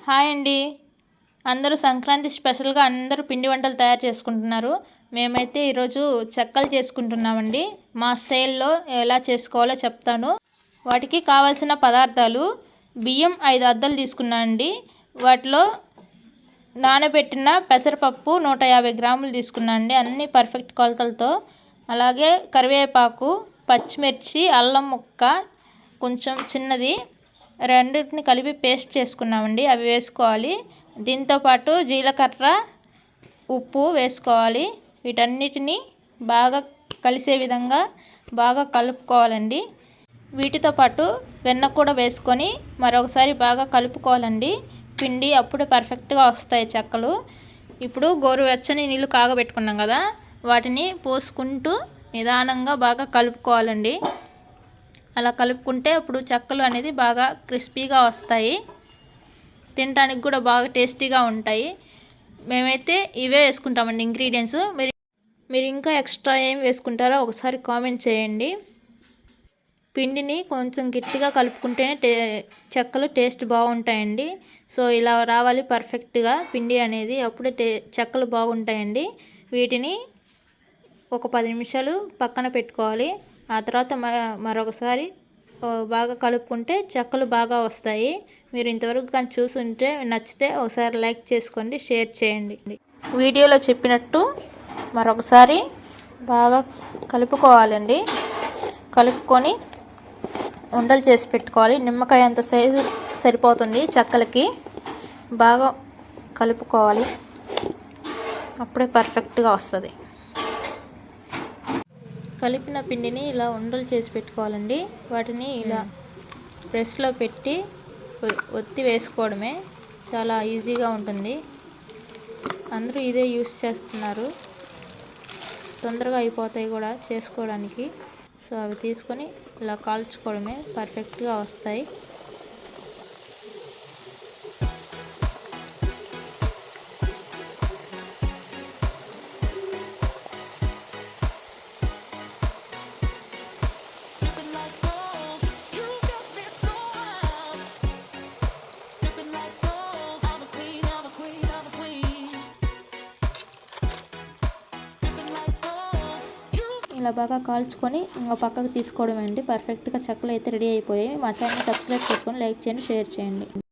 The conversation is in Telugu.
హాయ్ అండి. అందరూ సంక్రాంతి స్పెషల్గా అందరూ పిండి వంటలు తయారు చేసుకుంటున్నారు. మేమైతే ఈరోజు చెక్కలు చేసుకుంటున్నామండి. మా స్టైల్లో ఎలా చేసుకోవాలో చెప్తాను. వాటికి కావాల్సిన పదార్థాలు: బియ్యం 5 అద్దలు తీసుకున్నానండి. వాటిలో నానబెట్టిన పెసరపప్పు 150 గ్రాములు తీసుకున్నానండి, అన్నీ పర్ఫెక్ట్ కొలతలతో. అలాగే కరివేపాకు, పచ్చిమిర్చి, అల్లం ముక్క కొంచెం చిన్నది, రెండింటిని కలిపి పేస్ట్ చేసుకున్నామండి, అవి వేసుకోవాలి. దీంతోపాటు జీలకర్ర, ఉప్పు వేసుకోవాలి. వీటన్నిటిని బాగా కలిసే విధంగా బాగా కలుపుకోవాలండి. వీటితో పాటు వెన్న కూడా వేసుకొని మరొకసారి బాగా కలుపుకోవాలండి పిండి. అప్పుడే పర్ఫెక్ట్గా వస్తాయి చెక్కలు. ఇప్పుడు గోరువెచ్చని నీళ్ళు కాగబెట్టుకున్నాం కదా, వాటిని పోసుకుంటూ నిదానంగా బాగా కలుపుకోవాలండి. అలా కలుపుకుంటే అప్పుడు చెక్కలు అనేది బాగా క్రిస్పీగా వస్తాయి, తినడానికి కూడా బాగా టేస్టీగా ఉంటాయి. మేమైతే ఇవే వేసుకుంటామండి ఇంగ్రీడియంట్స్. మీరు ఇంకా ఎక్స్ట్రా ఏం వేసుకుంటారో ఒకసారి కామెంట్ చేయండి. పిండిని కొంచెం గట్టిగా కలుపుకుంటేనే చెక్కలు టేస్ట్ బాగుంటాయండి. సో ఇలా రావాలి పర్ఫెక్ట్గా పిండి అనేది, అప్పుడే చెక్కలు బాగుంటాయండి. వీటిని ఒక 10 నిమిషాలు పక్కన పెట్టుకోవాలి. ఆ తర్వాత మరొకసారి బాగా కలుపుకుంటే చెక్కలు బాగా వస్తాయి. మీరు ఇంతవరకు కానీ చూసుంటే నచ్చితే ఒకసారి లైక్ చేసుకోండి, షేర్ చేయండి. వీడియోలో చెప్పినట్టు మరొకసారి బాగా కలుపుకోవాలండి. కలుపుకొని ఉండలు చేసి పెట్టుకోవాలి. నిమ్మకాయ అంత సైజు సరిపోతుంది చెక్కలకి. బాగా కలుపుకోవాలి, అప్పుడే పర్ఫెక్ట్గా వస్తుంది. కలిపిన పిండిని ఇలా ఉండలు చేసి పెట్టుకోవాలండి. వాటిని ఇలా ప్రెస్లో పెట్టి ఒత్తి వేసుకోవడమే, చాలా ఈజీగా ఉంటుంది. అందరూ ఇదే యూస్ చేస్తున్నారు, తొందరగా అయిపోతాయి కూడా చేసుకోవడానికి. సో అవి తీసుకొని ఇలా కాల్చుకోవడమే, పర్ఫెక్ట్గా వస్తాయి. ఇలా బాగా కాల్చుకొని ఇంకా పక్కకు తీసుకోవడం అండి. పర్ఫెక్ట్గా చెక్కలు అయితే రెడీ అయిపోయాయి. మా ఛానల్ సబ్స్క్రైబ్ చేసుకొని లైక్ చేయండి, షేర్ చేయండి.